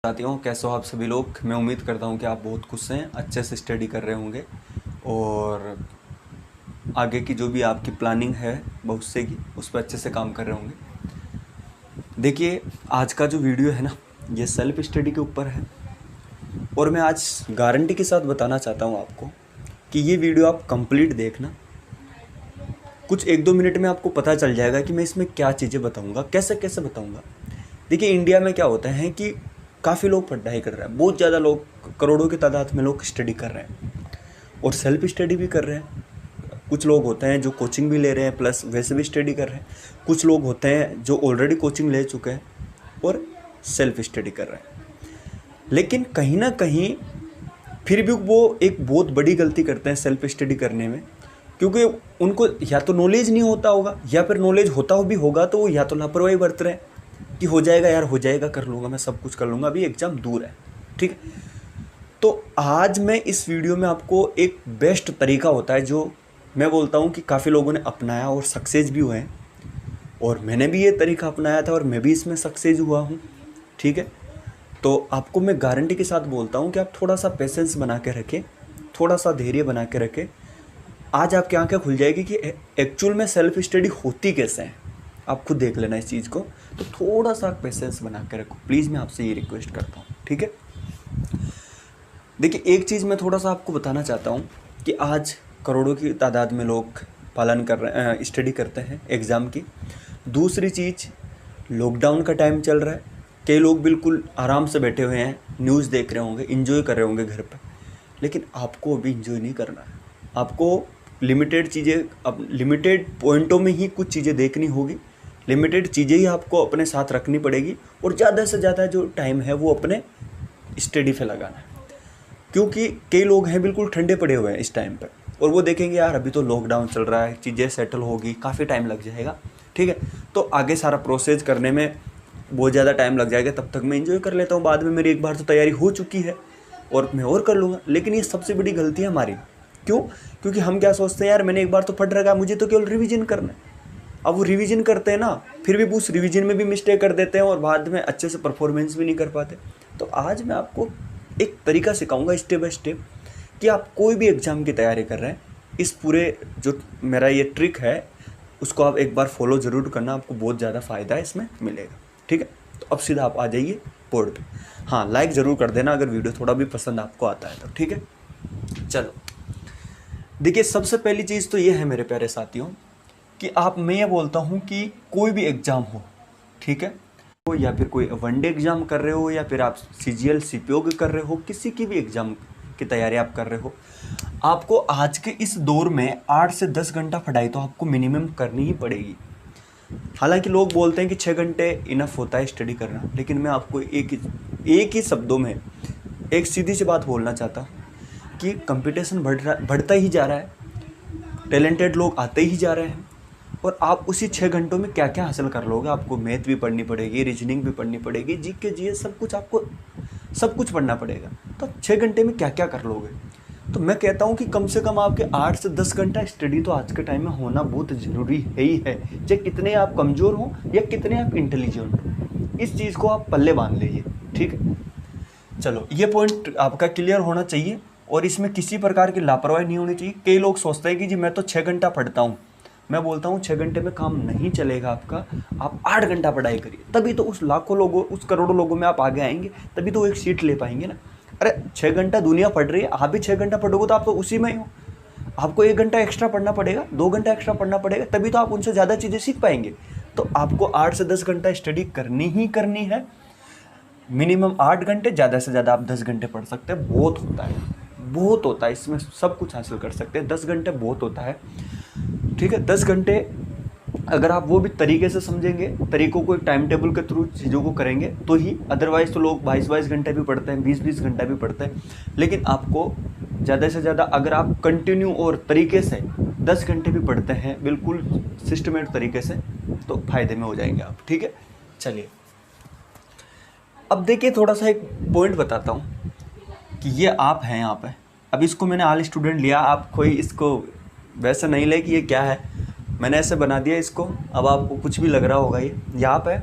साथियों, कैसे हो आप सभी लोग। मैं उम्मीद करता हूँ कि आप बहुत खुश हैं, अच्छे से स्टडी कर रहे होंगे और आगे की जो भी आपकी प्लानिंग है भविष्य की उस पर अच्छे से काम कर रहे होंगे। देखिए, आज का जो वीडियो है ना, ये सेल्फ स्टडी के ऊपर है और मैं आज गारंटी के साथ बताना चाहता हूँ आपको कि ये वीडियो आप कंप्लीट देखना। कुछ 1-2 मिनट में आपको पता चल जाएगा कि मैं इसमें क्या चीज़ें बताऊँगा, कैसे कैसे बताऊँगा। देखिए, इंडिया में क्या होता है कि काफ़ी लोग पढ़ाई कर रहे हैं, बहुत ज़्यादा लोग, करोड़ों की तादाद में लोग स्टडी कर रहे हैं और सेल्फ स्टडी भी कर रहे हैं। कुछ लोग होते हैं जो कोचिंग भी ले रहे हैं प्लस वैसे भी स्टडी कर रहे हैं। कुछ लोग होते हैं जो ऑलरेडी कोचिंग ले चुके हैं और सेल्फ स्टडी कर रहे हैं। लेकिन कहीं ना कहीं फिर भी वो एक बहुत बड़ी गलती करते हैं सेल्फ स्टडी करने में, क्योंकि उनको या तो नॉलेज नहीं होता होगा या फिर नॉलेज होता भी होगा तो वो या तो लापरवाही बरत रहे हैं कि हो जाएगा यार, हो जाएगा, कर लूँगा, मैं सब कुछ कर लूँगा, अभी एग्ज़ाम दूर है। ठीक है, तो आज मैं इस वीडियो में आपको एक बेस्ट तरीका होता है जो मैं बोलता हूँ कि काफ़ी लोगों ने अपनाया और सक्सेस भी हुए हैं, और मैंने भी ये तरीका अपनाया था और मैं भी इसमें सक्सेस हुआ हूँ। ठीक है, तो आपको मैं गारंटी के साथ बोलता हूँ कि आप थोड़ा सा पेशेंस बना के रखें, थोड़ा सा धैर्य बना के रखें। आज आपकी आंखें खुल जाएगी कि एक्चुअल में सेल्फ स्टडी होती कैसे है। आप खुद देख लेना इस चीज़ को, तो थोड़ा सा पेशेंस बना के रखो प्लीज़, मैं आपसे ये रिक्वेस्ट करता हूँ। ठीक है, देखिए, एक चीज़ मैं थोड़ा सा आपको बताना चाहता हूँ कि आज करोड़ों की तादाद में लोग पालन कर रहे हैं, स्टडी करते हैं एग्ज़ाम की। दूसरी चीज़, लॉकडाउन का टाइम चल रहा है, कई लोग बिल्कुल आराम से बैठे हुए हैं, न्यूज़ देख रहे होंगे, इन्जॉय कर रहे होंगे घर पर। लेकिन आपको अभी इन्जॉय नहीं करना है, आपको लिमिटेड चीज़ें, अब लिमिटेड पॉइंटों में ही कुछ चीज़ें देखनी होगी, लिमिटेड चीज़ें ही आपको अपने साथ रखनी पड़ेगी और ज़्यादा से ज़्यादा जो टाइम है वो अपने स्टडी पे लगाना है। क्योंकि कई लोग हैं बिल्कुल ठंडे पड़े हुए हैं इस टाइम पर और वो देखेंगे यार अभी तो लॉकडाउन चल रहा है, चीज़ें सेटल होगी, काफ़ी टाइम लग जाएगा। ठीक है, तो आगे सारा प्रोसेस करने में बहुत ज़्यादा टाइम लग जाएगा, तब तक मैं इंजॉय कर लेता हूँ, बाद में मेरी एक बार तो तैयारी हो चुकी है और मैं और कर लूँगा। लेकिन ये सबसे बड़ी गलती है हमारी। क्यों? क्योंकि हम क्या सोचते हैं, यार मैंने एक बार तो पढ़ रखा है, मुझे तो केवल रिवीजन करना है। अब वो रिवीजन करते हैं ना, फिर भी उस रिवीजन में भी मिस्टेक कर देते हैं और बाद में अच्छे से परफॉर्मेंस भी नहीं कर पाते। तो आज मैं आपको एक तरीका सिखाऊंगा स्टेप बाय स्टेप कि आप कोई भी एग्ज़ाम की तैयारी कर रहे हैं, इस पूरे जो मेरा ये ट्रिक है उसको आप एक बार फॉलो ज़रूर करना, आपको बहुत ज़्यादा फ़ायदा इसमें मिलेगा। ठीक है, तो अब सीधा आप आ जाइए बोर्ड पे। हाँ, लाइक ज़रूर कर देना अगर वीडियो थोड़ा भी पसंद आपको आता है तो। ठीक है, चलो देखिए, सबसे पहली चीज़ तो ये है मेरे प्यारे साथियों कि मैं ये बोलता हूँ कि कोई भी एग्ज़ाम हो, ठीक है, हो या फिर कोई वनडे एग्ज़ाम कर रहे हो या फिर आप CGL CPO के कर रहे हो, किसी की भी एग्ज़ाम की तैयारी आप कर रहे हो, आपको आज के इस दौर में 8 से 10 घंटा पढ़ाई तो आपको मिनिमम करनी ही पड़ेगी। हालांकि लोग बोलते हैं कि 6 घंटे इनफ होता है स्टडी करना, लेकिन मैं आपको एक ही शब्दों में एक सीधी सी बात बोलना चाहता हूँ कि कंपटीशन बढ़ता ही जा रहा है, टैलेंटेड लोग आते ही जा रहे हैं और आप उसी 6 घंटों में क्या क्या हासिल कर लोगे। आपको मैथ भी पढ़नी पड़ेगी, रीजनिंग भी पढ़नी पड़ेगी, जीके जीएस सब कुछ, आपको सब कुछ पढ़ना पड़ेगा। तो 6 घंटे में क्या क्या कर लोगे? तो मैं कहता हूँ कि कम से कम आपके 8 से 10 घंटा स्टडी तो आज के टाइम में होना बहुत ज़रूरी है ही है, चाहे कितने आप कमज़ोर हों या कितने आप इंटेलिजेंट हो। इस चीज़ को आप पल्ले बांध लीजिए। ठीक है, चलो ये पॉइंट आपका क्लियर होना चाहिए और इसमें किसी प्रकार की लापरवाही नहीं होनी चाहिए। कई लोग सोचते हैं कि जी मैं तो 6 घंटा पढ़ता हूँ। मैं बोलता हूँ 6 घंटे में काम नहीं चलेगा आपका, आप 8 घंटा पढ़ाई करिए, तभी तो उस लाखों लोगों, उस करोड़ों लोगों में आप आगे आएंगे, तभी तो वो एक सीट ले पाएंगे ना। अरे 6 घंटा दुनिया पढ़ रही है, आप भी 6 घंटा पढ़ोगे तो आप तो उसी में ही हो। आपको 1 घंटा एक्स्ट्रा पढ़ना पड़ेगा, 2 घंटा एक्स्ट्रा पढ़ना पड़ेगा, तभी तो आप उनसे ज़्यादा चीज़ें सीख पाएंगे। तो आपको 8 से 10 घंटा स्टडी करनी ही करनी है, मिनिमम 8 घंटे, ज़्यादा से ज़्यादा आप 10 घंटे पढ़ सकते हैं, बहुत होता है, बहुत होता है, इसमें सब कुछ हासिल कर सकते हैं। 10 घंटे बहुत होता है। ठीक है, 10 घंटे अगर आप वो भी तरीके से समझेंगे, तरीकों को एक टाइम टेबल के थ्रू चीज़ों को करेंगे तो ही, अदरवाइज़ तो लोग 22-22 घंटे भी पढ़ते हैं, 20-20 घंटा भी पढ़ते हैं। लेकिन आपको ज़्यादा से ज़्यादा अगर आप कंटिन्यू और तरीके से 10 घंटे भी पढ़ते हैं बिल्कुल सिस्टमेटिक तरीके से, तो फ़ायदे में हो जाएंगे आप। ठीक है, चलिए अब देखिए, थोड़ा सा एक पॉइंट बताता हूँ कि ये आप हैं यहाँ पे। अब इसको मैंने ऑल स्टूडेंट लिया, आप कोई इसको वैसे नहीं ले कि ये क्या है, मैंने ऐसे बना दिया इसको। अब आपको कुछ भी लग रहा होगा, ये आप है,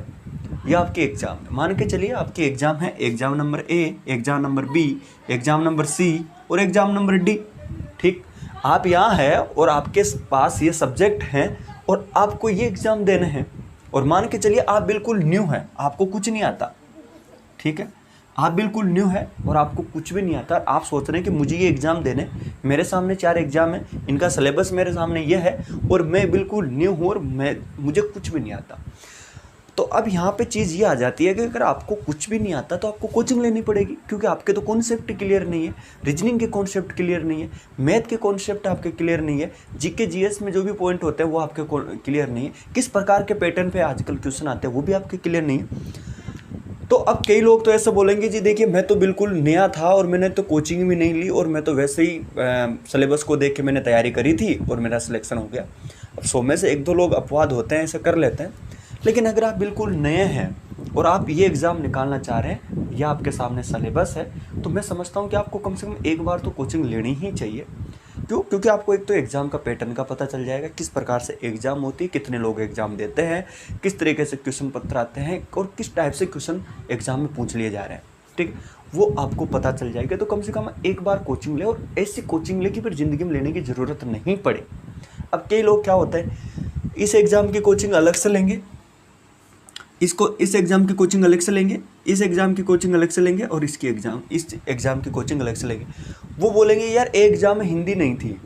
ये आपके एग्ज़ाम है। मान के चलिए आपके एग्ज़ाम है, exam number A, exam number B, exam number C और एग्ज़ाम नंबर डी। ठीक, आप यहाँ है और आपके पास ये सब्जेक्ट हैं और आपको ये एग्ज़ाम देने हैं। और मान के चलिए आप बिल्कुल न्यू हैं, आपको कुछ नहीं आता। ठीक है, आप बिल्कुल न्यू है और आपको कुछ भी नहीं आता। आप सोच रहे हैं कि मुझे ये एग्ज़ाम देने, मेरे सामने 4 एग्ज़ाम है, इनका सिलेबस मेरे सामने ये है और मैं बिल्कुल न्यू हूँ और मुझे कुछ भी नहीं आता। तो अब यहाँ पे चीज़ ये आ जाती है कि अगर आपको कुछ भी नहीं आता तो आपको कोचिंग लेनी पड़ेगी, क्योंकि आपके तो कॉन्सेप्ट क्लियर नहीं है, रीजनिंग के कॉन्सेप्ट क्लियर नहीं है, मैथ के कॉन्सेप्ट आपके क्लियर नहीं है, जीके जीएस में जो भी पॉइंट होते हैं वो आपके क्लियर नहीं है, किस प्रकार के पैटर्न पे आजकल क्वेश्चन आते हैं वो भी आपके क्लियर नहीं है। तो अब कई लोग तो ऐसा बोलेंगे जी देखिए मैं तो बिल्कुल नया था और मैंने तो कोचिंग भी नहीं ली और मैं तो वैसे ही सिलेबस को देख के मैंने तैयारी करी थी और मेरा सिलेक्शन हो गया। अब 100 में से 1-2 लोग अपवाद होते हैं, ऐसा कर लेते हैं। लेकिन अगर आप बिल्कुल नए हैं और आप ये एग्ज़ाम निकालना चाह रहे हैं या आपके सामने सिलेबस है, तो मैं समझता हूँ कि आपको कम से कम एक बार तो कोचिंग लेनी ही चाहिए। क्यों? क्योंकि आपको एक तो एग्ज़ाम का पैटर्न का पता चल जाएगा, किस प्रकार से एग्ज़ाम होती है, कितने लोग एग्ज़ाम देते हैं, किस तरीके से क्वेश्चन पत्र आते हैं और किस टाइप से क्वेश्चन एग्ज़ाम में पूछ लिए जा रहे हैं। ठीक, वो आपको पता चल जाएगा। तो कम से कम एक बार कोचिंग ले और ऐसी कोचिंग ले कि फिर ज़िंदगी में लेने की ज़रूरत नहीं पड़े। अब कई लोग क्या होता है, इस एग्ज़ाम की कोचिंग अलग से लेंगे, इस एग्ज़ाम की कोचिंग अलग से लेंगे, इस एग्ज़ाम की कोचिंग अलग से लेंगे और इस एग्ज़ाम की कोचिंग अलग से लेंगे। वो बोलेंगे यार ए एग्ज़ाम में हिंदी नहीं थी,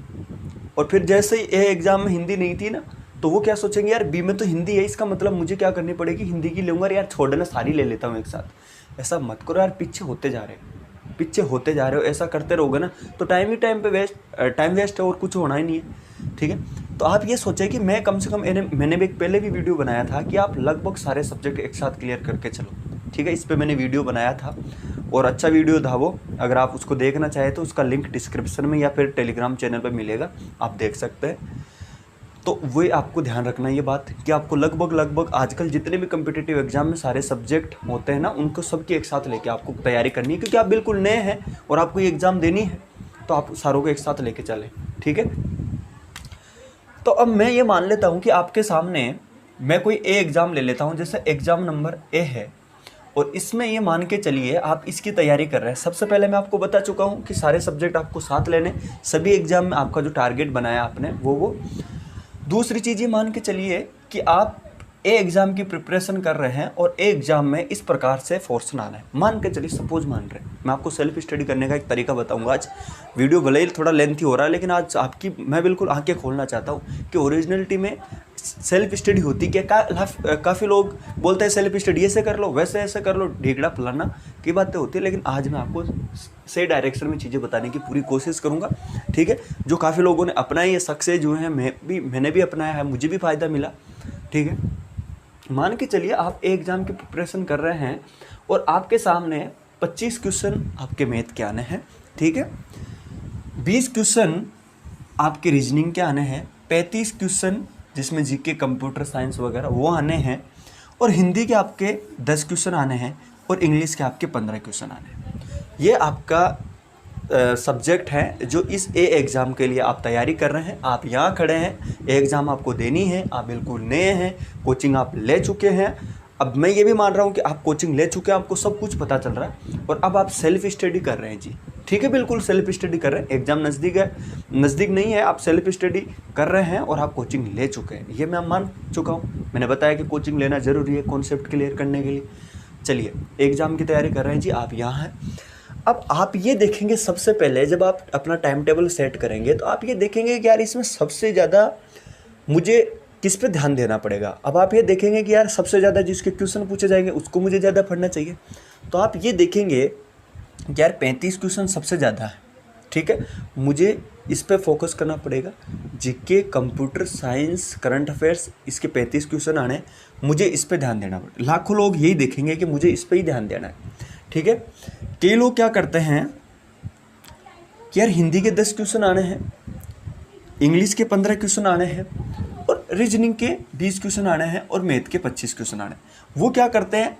और फिर जैसे ही ए एग्ज़ाम में हिंदी नहीं थी ना, तो वो क्या सोचेंगे यार बी में तो हिंदी है, इसका मतलब मुझे क्या करनी पड़ेगी, हिंदी की लूँगा यार, छोड़ देना सारी ले लेता हूँ एक साथ। ऐसा मत करो यार, पीछे होते जा रहे हो। ऐसा करते रहोगे ना तो टाइम पे वेस्ट है और कुछ होना ही नहीं है। ठीक है, तो आप ये सोचें कि मैं कम से कम मैंने भी पहले भी वीडियो बनाया था कि आप लगभग सारे सब्जेक्ट एक साथ क्लियर करके चलो। ठीक है, इस पे मैंने वीडियो बनाया था और अच्छा वीडियो था वो। अगर आप उसको देखना चाहें तो उसका लिंक डिस्क्रिप्शन में या फिर टेलीग्राम चैनल पर मिलेगा, आप देख सकते हैं। तो वही आपको ध्यान रखना ये बात कि आपको लगभग आजकल जितने भी कम्पिटिटिव एग्जाम में सारे सब्जेक्ट होते हैं ना, उनको सबकी एक साथ लेके आपको तैयारी करनी है, क्योंकि आप बिल्कुल नए हैं और आपको ये एग्ज़ाम देनी है, तो आप सारों को एक साथ लेके चलें। ठीक है, तो अब मैं ये मान लेता हूँ कि आपके सामने मैं कोई ए एग्ज़ाम ले लेता हूँ, जैसे एग्ज़ाम नंबर ए है और इसमें ये मान के चलिए आप इसकी तैयारी कर रहे हैं। सबसे पहले मैं आपको बता चुका हूँ कि सारे सब्जेक्ट आपको साथ लेने, सभी एग्ज़ाम में आपका जो टारगेट बनाया आपने वो। दूसरी चीज़ ये मान के चलिए कि आप ए एग्ज़ाम की प्रिपरेशन कर रहे हैं और ए एग्ज़ाम में इस प्रकार से फोर्सन आना है। मान के चलिए, सपोज मान रहे हैं, मैं आपको सेल्फ स्टडी करने का एक तरीका बताऊंगा आज। वीडियो भले ही थोड़ा लेंथी हो रहा है, लेकिन आज आपकी मैं बिल्कुल आंखें खोलना चाहता हूँ कि ओरिजिनलिटी में सेल्फ स्टडी होती क्या। काफ़ी लोग बोलते हैं सेल्फ स्टडी ऐसे कर लो, वैसे ऐसे कर लो, ढीगड़ा फलाना की बातें होती है, लेकिन आज मैं आपको सही डायरेक्शन में चीज़ें बताने की पूरी कोशिश करूँगा। ठीक है, जो काफ़ी लोगों ने अपनाई है, सक्सेस हुए हैं, मैंने भी अपनाया है, मुझे भी फ़ायदा मिला। ठीक है, मान के चलिए आप एक एग्ज़ाम की प्रिपरेशन कर रहे हैं और आपके सामने 25 क्वेश्चन आपके मैथ के आने हैं। ठीक है, 20 क्वेश्चन आपके रीजनिंग के आने हैं, 35 क्वेश्चन जिसमें जीके, कंप्यूटर साइंस वगैरह वो आने हैं, और हिंदी के आपके 10 क्वेश्चन आने हैं और इंग्लिश के आपके 15 क्वेश्चन आने हैं। ये आपका सब्जेक्ट है जो इस ए एग्ज़ाम के लिए आप तैयारी कर रहे हैं। आप यहाँ खड़े हैं, ए एग्ज़ाम आपको देनी है, आप बिल्कुल नए हैं, कोचिंग आप ले चुके हैं। अब मैं ये भी मान रहा हूँ कि आप कोचिंग ले चुके हैं, आपको सब कुछ पता चल रहा है और अब आप सेल्फ स्टडी कर रहे हैं जी। ठीक है, बिल्कुल सेल्फ स्टडी कर रहे हैं, एग्ज़ाम नज़दीक है, नज़दीक नहीं है, आप सेल्फ स्टडी कर रहे हैं और आप कोचिंग ले चुके हैं। ये मैं मान चुका हूँ, मैंने बताया कि कोचिंग लेना ज़रूरी है कॉन्सेप्ट क्लियर करने के लिए। चलिए, एग्ज़ाम की तैयारी कर रहे हैं जी, आप यहाँ हैं। अब आप ये देखेंगे, सबसे पहले जब आप अपना टाइम टेबल सेट करेंगे तो आप ये देखेंगे कि यार इसमें सबसे ज़्यादा मुझे किस पे ध्यान देना पड़ेगा। अब आप ये देखेंगे कि यार सबसे ज़्यादा जिसके क्वेश्चन पूछे जाएंगे उसको मुझे ज़्यादा पढ़ना चाहिए। तो आप ये देखेंगे कि यार 35 क्वेश्चन सबसे ज़्यादा है। ठीक है, मुझे इस पे फोकस करना पड़ेगा। GK, computer science, current affairs, इसके 35 क्वेश्चन आने, मुझे इस पे ध्यान देना पड़ेगा। लाखों लोग यही देखेंगे कि मुझे इस पे ही ध्यान देना है। ठीक है, कई लोग क्या करते हैं कि यार हिंदी के 10 क्वेश्चन आने हैं, इंग्लिश के 15 क्वेश्चन आने हैं और रीजनिंग के 20 क्वेश्चन आने हैं और मैथ के 25 क्वेश्चन आने हैं। वो क्या करते हैं,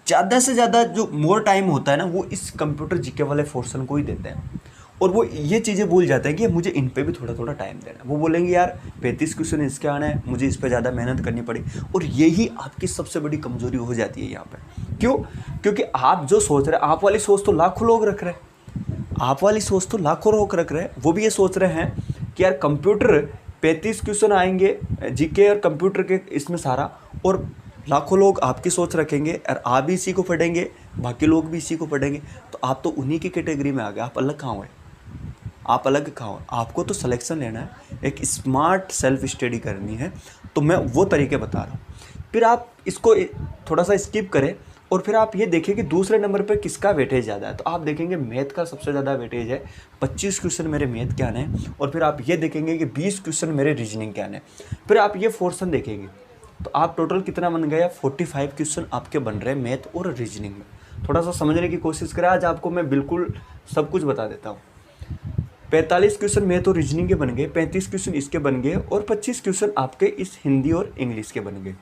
ज़्यादा से ज़्यादा जो मोर टाइम होता है ना, वो इस कंप्यूटर जीके वाले पोर्शन को ही देते हैं। और वो ये चीज़ें भूल जाते हैं कि मुझे इन पे भी थोड़ा थोड़ा टाइम देना है। वो बोलेंगे यार 35 क्वेश्चन इसके आना है, मुझे इस पे ज़्यादा मेहनत करनी पड़ी। और यही आपकी सबसे बड़ी कमजोरी हो जाती है यहाँ पे। क्यों? क्योंकि आप जो सोच रहे हैं, आप वाली सोच तो लाखों लोग रख रहे हैं, आप वाली सोच तो लाखों लोग रख रहे हैं। वो भी ये सोच रहे हैं कि यार कंप्यूटर 35 क्वेश्चन आएंगे जीके और कंप्यूटर के इसमें सारा, और लाखों लोग आपकी सोच रखेंगे और आप भी इसी को पढ़ेंगे, बाकी लोग भी इसी को पढ़ेंगे, तो आप तो उन्हीं की कैटेगरी में आ गए। आप अलग कहाँ हुए? आप अलग कहाँ हो? आपको तो सिलेक्शन लेना है, एक स्मार्ट सेल्फ स्टडी करनी है। तो मैं वो तरीके बता रहा हूँ। फिर आप इसको थोड़ा सा स्किप करें और फिर आप ये देखिए कि दूसरे नंबर पर किसका वेटेज ज़्यादा है। तो आप देखेंगे मैथ का सबसे ज़्यादा वेटेज है, 25 क्वेश्चन मेरे मैथ के आने हैं। और फिर आप ये देखेंगे कि 20 क्वेश्चन मेरे रीजनिंग के आने हैं। फिर आप ये पोर्शन देखेंगे तो आप टोटल कितना बन गया? 45 क्वेश्चन आपके बन रहे हैं मैथ और रीजनिंग में। थोड़ा सा समझने की कोशिश करें, आज आपको मैं बिल्कुल सब कुछ बता देता हूँ। 45 क्वेश्चन मैथ और रीजनिंग के बन गए, 35 क्वेश्चन इसके बन गए और 25 क्वेश्चन आपके इस हिंदी और इंग्लिश के बन गए।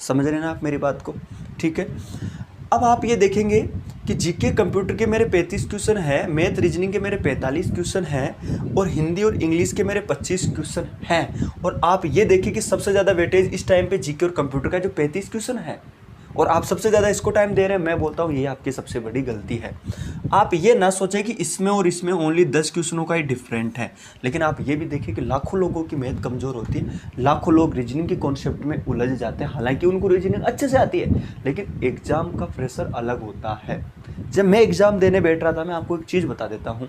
समझ रहे हैं ना आप मेरी बात को? ठीक है। अब आप ये देखेंगे कि जीके कंप्यूटर के मेरे 35 क्वेश्चन है, मैथ रीजनिंग के मेरे 45 क्वेश्चन हैं और हिंदी और इंग्लिश के मेरे 25 क्वेश्चन हैं। और आप ये देखिए कि सबसे ज़्यादा वेटेज इस टाइम पे जीके और कंप्यूटर का जो 35 क्वेश्चन है, और आप सबसे ज़्यादा इसको टाइम दे रहे हैं। मैं बोलता हूँ ये आपकी सबसे बड़ी गलती है। आप ये ना सोचें कि इसमें और इसमें ओनली 10 क्वेश्चनों का ही डिफरेंट है, लेकिन आप ये भी देखिए कि लाखों लोगों की मैथ कमज़ोर होती है, लाखों लोग रीजनिंग के कॉन्सेप्ट में उलझ जाते हैं। हालांकि उनको रीजनिंग अच्छे से आती है, लेकिन एग्ज़ाम का प्रेशर अलग होता है। जब मैं एग्ज़ाम देने बैठ रहा था, मैं आपको एक चीज़ बता देता हूँ,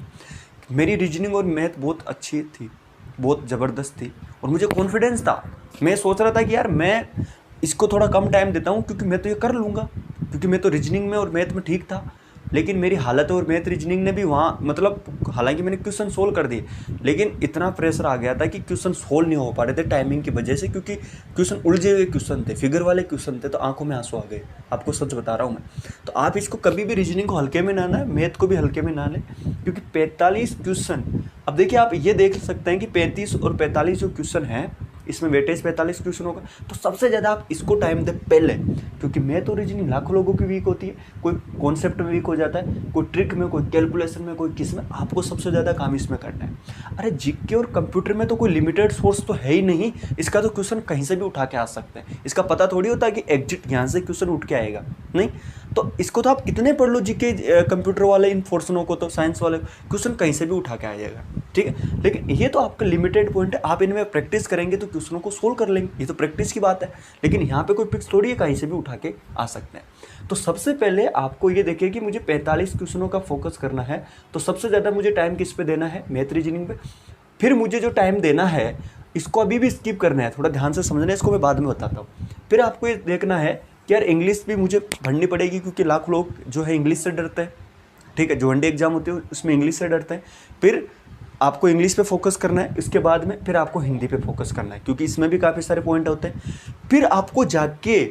मेरी रीजनिंग और मैथ बहुत अच्छी थी, बहुत ज़बरदस्त थी और मुझे कॉन्फिडेंस था। मैं सोच रहा था कि यार मैं इसको थोड़ा कम टाइम देता हूँ क्योंकि मैं तो ये कर लूँगा, क्योंकि मैं तो रीजनिंग में और मैथ में ठीक था। लेकिन मेरी हालत और मैथ रीजनिंग ने भी वहाँ मतलब, हालांकि मैंने क्वेश्चन सोल्व कर दिए, लेकिन इतना प्रेशर आ गया था कि क्वेश्चन सोल्व नहीं हो पा रहे थे टाइमिंग की वजह से, क्योंकि क्वेश्चन उलझे हुए क्वेश्चन थे, फिगर वाले क्वेश्चन थे, तो आंखों में आंसू आ गए। आपको सच बता रहा हूँ मैं। तो आप इसको कभी भी रीजनिंग को हल्के में ना लें, मैथ को भी हल्के में ना लें, क्योंकि 45 क्वेश्चन, अब देखिए आप ये देख सकते हैं कि 35 और 45 जो क्वेश्चन हैं, इसमें वेटेज 45 क्वेश्चन होगा, तो सबसे ज़्यादा आप इसको टाइम दें पहले, क्योंकि मैथ और रीजनिंग लाखों लोगों की वीक होती है। कोई कॉन्सेप्ट में वीक हो जाता है, कोई ट्रिक में, कोई कैलकुलेशन में, कोई किस में। आपको सबसे ज़्यादा काम इसमें करना है। अरे जीके और कंप्यूटर में तो कोई लिमिटेड सोर्स तो है ही नहीं, इसका तो क्वेश्चन कहीं से भी उठा के आ सकते हैं। इसका पता थोड़ी होता है कि एग्जिट यहाँ से क्वेश्चन उठ के आएगा, नहीं। तो इसको तो आप इतने पढ़ लो जीके कंप्यूटर वाले इन पोर्शनों को, तो साइंस वाले क्वेश्चन कहीं से भी उठा के आ जाएगा, ठीक है। लेकिन ये तो आपका लिमिटेड पॉइंट है, आप इनमें प्रैक्टिस करेंगे तो क्वेश्चनों को सोल्व कर लेंगे, ये तो प्रैक्टिस की बात है। लेकिन यहाँ पे कोई फिक्स थोड़ी है, कहीं से भी उठा के आ सकते हैं। तो सबसे पहले आपको ये देखिए कि मुझे 45 क्वेश्चनों का फोकस करना है, तो सबसे ज़्यादा मुझे टाइम किस पे देना है? मैथ रीजनिंग पे। फिर मुझे जो टाइम देना है, इसको अभी भी स्किप करना है, थोड़ा ध्यान से समझना है, इसको मैं बाद में बताता हूँ। फिर आपको ये देखना है कि यार इंग्लिश भी मुझे पढ़नी पड़ेगी, क्योंकि लाख लोग जो है इंग्लिश से डरते हैं, ठीक है। जो वनडे एग्जाम होते हैं उसमें इंग्लिश से डरते हैं। फिर आपको इंग्लिश पे फोकस करना है, इसके बाद में फिर आपको हिंदी पे फोकस करना है, क्योंकि इसमें भी काफ़ी सारे पॉइंट होते हैं। फिर आपको जाके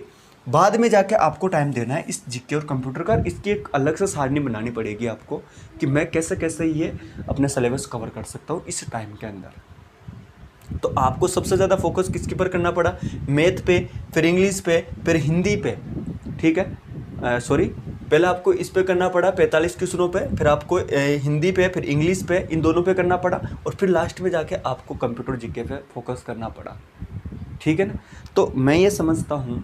बाद में जाके आपको टाइम देना है इस जीके और कंप्यूटर का। इसकी एक अलग से सारणी बनानी पड़ेगी आपको कि मैं कैसे कैसे ये अपने सिलेबस कवर कर सकता हूँ इस टाइम के अंदर। तो आपको सबसे ज़्यादा फोकस किसके पर करना पड़ा? मैथ पे, फिर इंग्लिश पे, फिर हिंदी पे, ठीक है। सॉरी, पहले आपको इस पे करना पड़ा 45 क्वेश्चनों पे, फिर आपको हिंदी पे, फिर इंग्लिश पे, इन दोनों पे करना पड़ा, और फिर लास्ट में जाके आपको कंप्यूटर जीके पे फोकस करना पड़ा, ठीक है ना। तो मैं ये समझता हूँ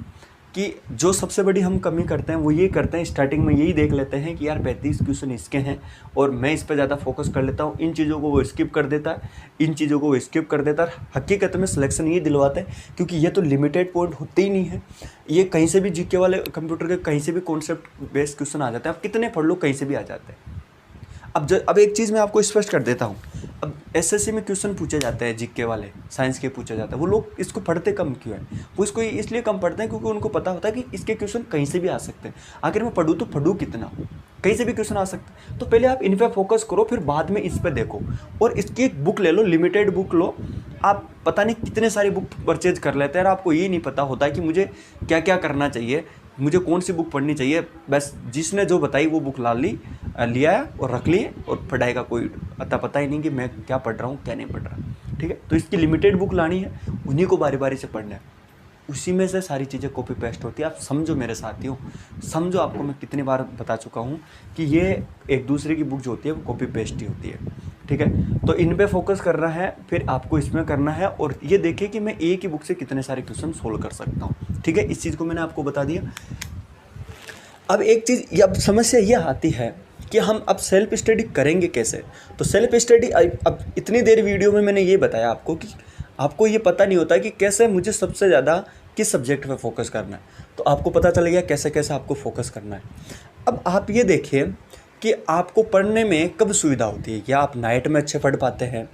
कि जो सबसे बड़ी हम कमी करते हैं वो ये करते हैं, स्टार्टिंग में यही देख लेते हैं कि यार 35 क्वेश्चन इसके हैं और मैं इस पर ज़्यादा फोकस कर लेता हूँ, इन चीज़ों को वो स्किप कर देता है, इन चीज़ों को वो स्किप कर देता है। हकीकत में सिलेक्शन ये दिलवाते हैं, क्योंकि ये तो लिमिटेड पॉइंट होते ही नहीं है। ये कहीं से भी जीके वाले कंप्यूटर के कहीं से भी कॉन्सेप्ट बेस्ड क्वेश्चन आ जाते हैं, आप कितने पढ़ लो कहीं से भी आ जाते हैं। अब एक चीज़ मैं आपको स्पष्ट कर देता हूँ। अब एसएससी में क्वेश्चन पूछे जाते हैं जीके वाले, साइंस के पूछे जाते हैं, वो लोग इसको पढ़ते कम क्यों हैं? वो इसको इसलिए कम पढ़ते हैं क्योंकि उनको पता होता है कि इसके क्वेश्चन कहीं से भी आ सकते हैं। आखिर मैं पढ़ूँ तो पढ़ूँ कितना, कहीं से भी क्वेश्चन आ सकते हैं। तो पहले आप इन पर फोकस करो, फिर बाद में इस पर देखो। और इसकी एक बुक ले लो, लिमिटेड बुक लो। आप पता नहीं कितने सारी बुक परचेज कर लेते हैं और आपको ये नहीं पता होता है कि मुझे क्या क्या करना चाहिए, मुझे कौन सी बुक पढ़नी चाहिए। बस जिसने जो बताई वो बुक लिया और रख ली, और पढ़ाई का कोई अता पता ही नहीं कि मैं क्या पढ़ रहा हूँ क्या नहीं पढ़ रहा, ठीक है। तो इसकी लिमिटेड बुक लानी है, उन्हीं को बारी बारी से पढ़ना है, उसी में से सारी चीज़ें कॉपी पेस्ट होती है। आप समझो मेरे साथियों, समझो, आपको मैं कितनी बार बता चुका हूँ कि ये एक दूसरे की बुक जो होती है वो कॉपी पेस्ट ही होती है, ठीक है। तो इन पे फोकस करना है, फिर आपको इसमें करना है, और ये देखिए कि मैं एक ही बुक से कितने सारे क्वेश्चन सोल्व कर सकता हूँ, ठीक है। इस चीज़ को मैंने आपको बता दिया। अब एक चीज़, अब समस्या ये आती है कि हम अब सेल्फ स्टडी करेंगे कैसे। तो सेल्फ स्टडी, अब इतनी देर वीडियो में मैंने ये बताया आपको कि आपको ये पता नहीं होता कि कैसे मुझे सबसे ज़्यादा किस सब्जेक्ट पे फोकस करना है। तो आपको पता चल गया कैसे कैसे आपको फोकस करना है। अब आप ये देखिए कि आपको पढ़ने में कब सुविधा होती है, या आप नाइट में अच्छे पढ़ पाते हैं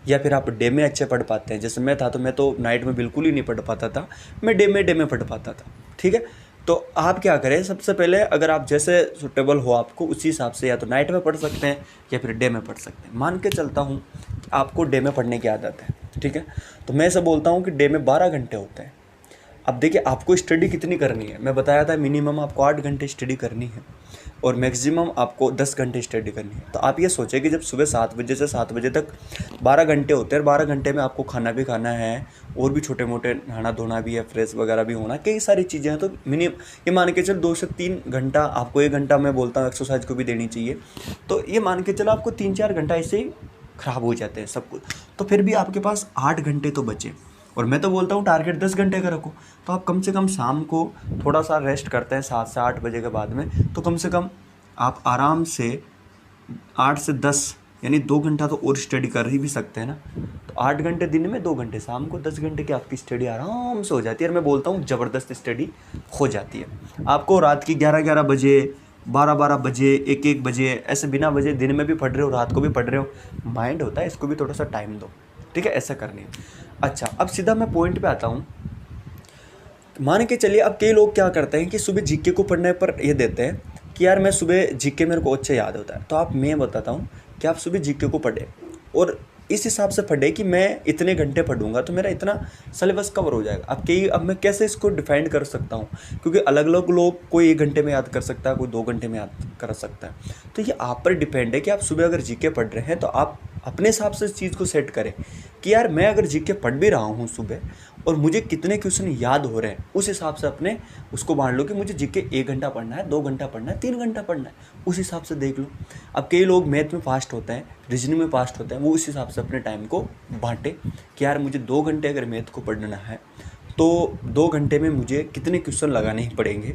या फिर आप डे में अच्छे पढ़ पाते हैं। जैसे मैं था तो मैं तो नाइट में बिल्कुल ही नहीं पढ़ पाता था, मैं डे में पढ़ पाता था, ठीक है। तो आप क्या करें, सबसे पहले अगर आप जैसे सूटेबल हो आपको उसी हिसाब से या तो नाइट में पढ़ सकते हैं या फिर डे में पढ़ सकते हैं। मान के चलता हूँ कि आपको डे में पढ़ने की आदत है, ठीक है। तो मैं ऐसा बोलता हूँ कि डे में 12 घंटे होते हैं। अब देखिए आपको स्टडी कितनी करनी है, मैं बताया था मिनिमम आपको 8 घंटे स्टडी करनी है और मैक्सिमम आपको 10 घंटे स्टडी करनी है। तो आप ये सोचें कि जब सुबह 7 बजे से 7 बजे तक 12 घंटे होते हैं, और 12 घंटे में आपको खाना भी खाना है और भी छोटे मोटे नहाना धोना भी है, फ्रेश वगैरह भी होना, कई सारी चीज़ें हैं। तो मिनिमम ये मान के चल 2 से 3 घंटा, आपको 1 घंटा मैं बोलता हूँ एक्सरसाइज को भी देनी चाहिए। तो ये मान के चलो आपको 3-4 घंटा ऐसे ही ख़राब हो जाते हैं सब कुछ। तो फिर भी आपके पास 8 घंटे तो बचे, और मैं तो बोलता हूँ टारगेट 10 घंटे का रखो। तो आप कम से कम शाम को थोड़ा सा रेस्ट करते हैं 7 से 8 बजे के बाद में, तो कम से कम आप आराम से 8 से 10 यानी 2 घंटा तो और स्टडी कर ही भी सकते हैं ना। तो 8 घंटे दिन में, 2 घंटे शाम को, 10 घंटे की आपकी स्टडी आराम से हो जाती है। और मैं बोलता हूँ ज़बरदस्त स्टडी हो जाती है। आपको रात की 11-11 बजे, 12-12 बजे, 1-1 बजे, ऐसे बिना वजह दिन में भी पढ़ रहे हो, रात को भी पढ़ रहे हो, माइंड होता है, इसको भी थोड़ा सा टाइम दो, ठीक है। ऐसा करनी है। अच्छा, अब सीधा मैं पॉइंट पे आता हूँ। मान के चलिए अब कई लोग क्या करते हैं कि सुबह जीके को पढ़ने पर ये देते हैं कि यार मैं सुबह जीके मेरे को अच्छे याद होता है। तो आप, मैं बताता हूँ कि आप सुबह जीके को पढ़ें और इस हिसाब से पढ़े कि मैं इतने घंटे पढ़ूंगा तो मेरा इतना सिलेबस कवर हो जाएगा। अब मैं कैसे इसको डिफाइन कर सकता हूँ, क्योंकि अलग अलग लोग, कोई 1 घंटे में याद कर सकता है, कोई 2 घंटे में याद कर सकता है। तो ये आप पर डिपेंड है कि आप सुबह अगर जीके पढ़ रहे हैं तो आप अपने हिसाब से इस चीज़ को सेट करें कि यार मैं अगर जीके पढ़ भी रहा हूँ सुबह और मुझे कितने क्वेश्चन याद हो रहे हैं, उस हिसाब से अपने उसको बांट लो कि मुझे जीके 1 घंटा पढ़ना है, 2 घंटा पढ़ना है, 3 घंटा पढ़ना है, उस हिसाब से देख लो। अब कई लोग मैथ में फास्ट होते हैं, रीजनिंग में फास्ट होते हैं, वो उस हिसाब से अपने टाइम को बांटे कि यार मुझे 2 घंटे अगर मैथ को पढ़ना है तो 2 घंटे में मुझे कितने क्वेश्चन लगाने ही पड़ेंगे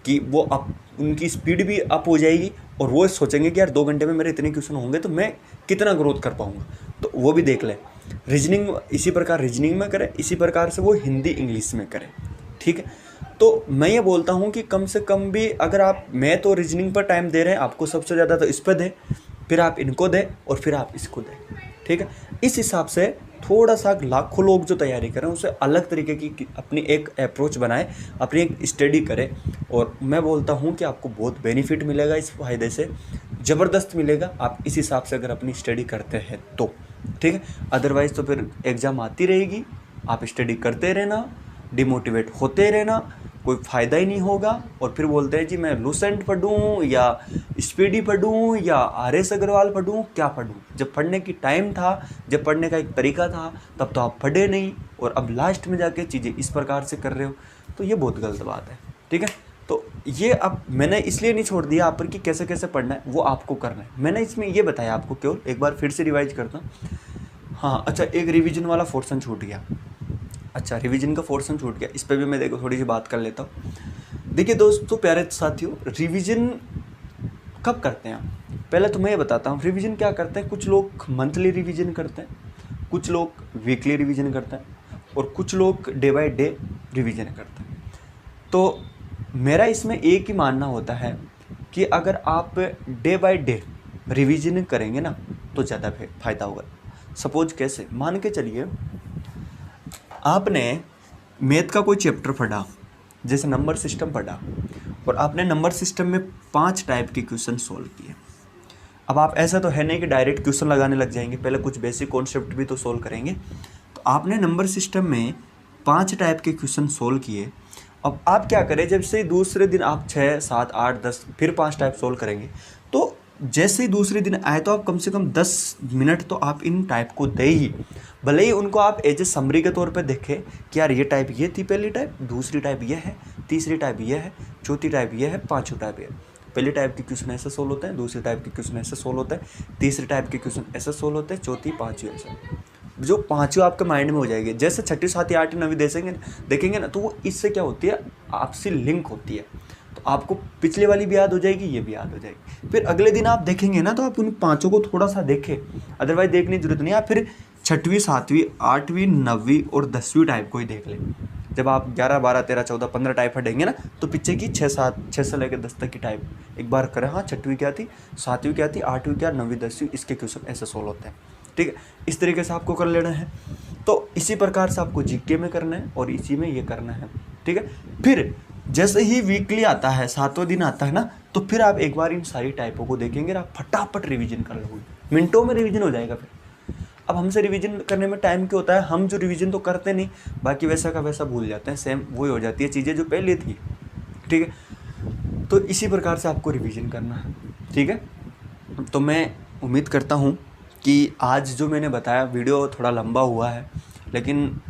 कि वो अप उनकी स्पीड भी अप हो जाएगी और वो सोचेंगे कि यार 2 घंटे में मेरे इतने क्वेश्चन होंगे तो मैं कितना ग्रोथ कर पाऊँगा। तो वो भी देख लें। रीजनिंग इसी प्रकार रीजनिंग में करें, इसी प्रकार से वो हिंदी इंग्लिश में करें, ठीक है। तो मैं ये बोलता हूँ कि कम से कम भी अगर आप मैथ और रीजनिंग पर टाइम दे रहे हैं, आपको सबसे ज़्यादा तो इस पर दें, फिर आप इनको दें और फिर आप इसको दें, ठीक है। इस हिसाब से थोड़ा सा लाखों लोग जो तैयारी करें उसे अलग तरीके की अपनी एक अप्रोच बनाएं, अपनी एक स्टडी करें, और मैं बोलता हूं कि आपको बहुत बेनिफिट मिलेगा, इस फ़ायदे से ज़बरदस्त मिलेगा आप इस हिसाब से अगर अपनी स्टडी करते हैं तो, ठीक है। अदरवाइज़ तो फिर एग्ज़ाम आती रहेगी, आप स्टडी करते रहना, डिमोटिवेट होते रहना, कोई फ़ायदा ही नहीं होगा। और फिर बोलते हैं जी मैं लूसेंट पढ़ूँ या स्पीडी पढ़ूँ या RS अग्रवाल पढ़ूँ, क्या पढ़ूँ। जब पढ़ने की टाइम था, जब पढ़ने का एक तरीका था, तब तो आप पढ़े नहीं और अब लास्ट में जाके चीज़ें इस प्रकार से कर रहे हो, तो ये बहुत गलत बात है, ठीक है। तो ये अब मैंने इसलिए नहीं छोड़ दिया आप पर कि कैसे कैसे पढ़ना है, वो आपको करना है। मैंने इसमें ये बताया आपको, केवल एक बार फिर से रिवाइज करता हूँ। हाँ अच्छा, एक रिवीजन वाला पोर्शन छूट गया। अच्छा, रिवीजन का पोर्शन छूट गया, इस पर भी मैं देखो थोड़ी सी बात कर लेता हूँ। देखिए दोस्तों, प्यारे साथियों, रिवीजन कब करते हैं आप? पहले तो मैं ये बताता हूँ रिवीजन क्या करते हैं। कुछ लोग मंथली रिवीजन करते हैं, कुछ लोग वीकली रिवीजन करते हैं और कुछ लोग डे बाय डे रिवीजन करते हैं। तो मेरा इसमें एक ही मानना होता है कि अगर आप डे बाय डे रिवीजन करेंगे ना तो ज़्यादा फ़ायदा होगा। सपोज कैसे, मान के चलिए आपने मैथ का कोई चैप्टर पढ़ा, जैसे नंबर सिस्टम पढ़ा, और आपने नंबर सिस्टम में 5 टाइप के क्वेश्चन सोल्व किए। अब आप ऐसा तो है नहीं कि डायरेक्ट क्वेश्चन लगाने लग जाएंगे, पहले कुछ बेसिक कॉन्सेप्ट भी तो सोल्व करेंगे। तो आपने नंबर सिस्टम में 5 टाइप के क्वेश्चन सोल्व किए। अब आप क्या करें, जब से दूसरे दिन आप 6, 7, 8, 10 फिर 5 टाइप सोल्व करेंगे, तो जैसे ही दूसरे दिन आए तो आप कम से कम 10 मिनट तो आप इन टाइप को दे ही, भले ही उनको आप एज ए समरी के तौर पे देखें कि यार ये टाइप ये थी, पहली टाइप, दूसरी टाइप ये है, तीसरी टाइप ये है, चौथी टाइप ये है, पांचवी टाइप ये है। पहली टाइप के क्वेश्चन ऐसे सोल्व होते हैं, दूसरी टाइप के क्वेश्चन ऐसे सोल्व होते हैं, तीसरी टाइप के क्वेश्चन ऐसे सोल्व होते हैं, चौथी पाँचवीं ऐसे, जो पाँचों आपके माइंड में हो जाएगी। जैसे छठी सातवीं आठवीं नवीं देखेंगे ना, तो वो इससे क्या होती है, आपसी लिंक होती है। तो आपको पिछले वाली भी याद हो जाएगी, ये भी याद हो जाएगी। फिर अगले दिन आप देखेंगे ना, तो आप उन पाँचों को थोड़ा सा देखें, अदरवाइज देखने की जरूरत नहीं है। आप फिर छठवीं सातवीं आठवीं नवीं और 10वीं टाइप को ही देख लें। जब आप 11 12 13 14 15 टाइप हटेंगे ना, तो पीछे की 6 से लेकर 10 तक की टाइप एक बार करें। हाँ, छठवीं क्या थी, सातवीं क्या थी, आठवीं क्या, नवीं 10वीं, इसके क्वेश्चन ऐसे सोल्व होते हैं। ठीक है, इस तरीके से आपको कर लेना है। तो इसी प्रकार से आपको जीके में करना है और इसी में ये करना है। ठीक है, फिर जैसे ही वीकली आता है, 7वां दिन आता है ना, तो फिर आप एक बार इन सारी टाइपों को देखेंगे, आप फटाफट रिवीजन कर लोगे, मिनटों में रिवीजन हो जाएगा। फिर अब हमसे रिवीजन करने में टाइम क्यों होता है, हम जो रिवीजन तो करते नहीं, बाकी वैसा का वैसा भूल जाते हैं, सेम वही हो जाती है चीज़ें जो पहले थी। ठीक है, तो इसी प्रकार से आपको रिवीजन करना है। ठीक है, तो मैं उम्मीद करता हूँ कि आज जो मैंने बताया, वीडियो थोड़ा लंबा हुआ है, लेकिन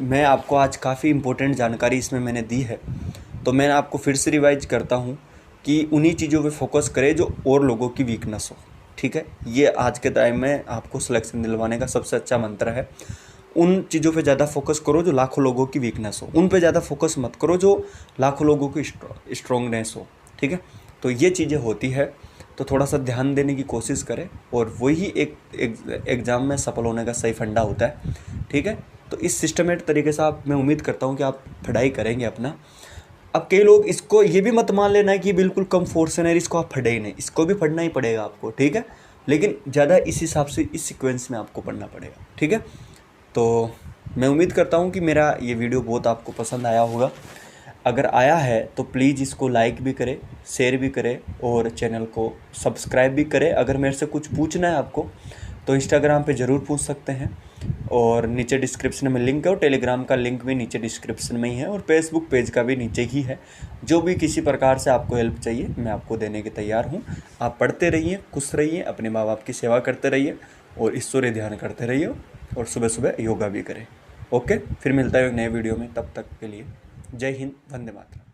मैं आपको आज काफ़ी इम्पोर्टेंट जानकारी इसमें मैंने दी है। तो मैं आपको फिर से रिवाइज करता हूँ कि उन्हीं चीज़ों पे फोकस करें जो और लोगों की वीकनेस हो। ठीक है, ये आज के टाइम में आपको सिलेक्शन दिलवाने का सबसे अच्छा मंत्र है। उन चीज़ों पे ज़्यादा फोकस करो जो लाखों लोगों की वीकनेस हो, उन पे ज़्यादा फोकस मत करो जो लाखों लोगों की स्ट्रॉन्गनेस हो। ठीक है, तो ये चीज़ें होती है, तो थोड़ा सा ध्यान देने की कोशिश करें, और वही एक एग्ज़ाम में सफल होने का सही फंडा होता है। ठीक है, तो इस सिस्टमेटिक तरीके से मैं उम्मीद करता हूँ कि आप पढ़ाई करेंगे अपना। अब कई लोग इसको ये भी मत मान लेना है कि बिल्कुल कम फोर्स है, इसको आप पढ़े ही नहीं, इसको भी पढ़ना ही पड़ेगा आपको। ठीक है, लेकिन ज़्यादा इस हिसाब से इस सीक्वेंस में आपको पढ़ना पड़ेगा। ठीक है, तो मैं उम्मीद करता हूँ कि मेरा ये वीडियो बहुत आपको पसंद आया होगा। अगर आया है तो प्लीज़ इसको लाइक भी करें, शेयर भी करें और चैनल को सब्सक्राइब भी करें। अगर मेरे से कुछ पूछना है आपको तो इंस्टाग्राम पे ज़रूर पूछ सकते हैं, और नीचे डिस्क्रिप्शन में लिंक है, और टेलीग्राम का लिंक भी नीचे डिस्क्रिप्शन में ही है, और फेसबुक पेज का भी नीचे ही है। जो भी किसी प्रकार से आपको हेल्प चाहिए मैं आपको देने के तैयार हूँ। आप पढ़ते रहिए, खुश रहिए, अपने माँ बाप की सेवा करते रहिए, और ईश्वरीय ध्यान करते रहिए, और सुबह सुबह योगा भी करें। ओके, फिर मिलता है एक नए वीडियो में, तब तक के लिए जय हिंद, वंदे मातरम।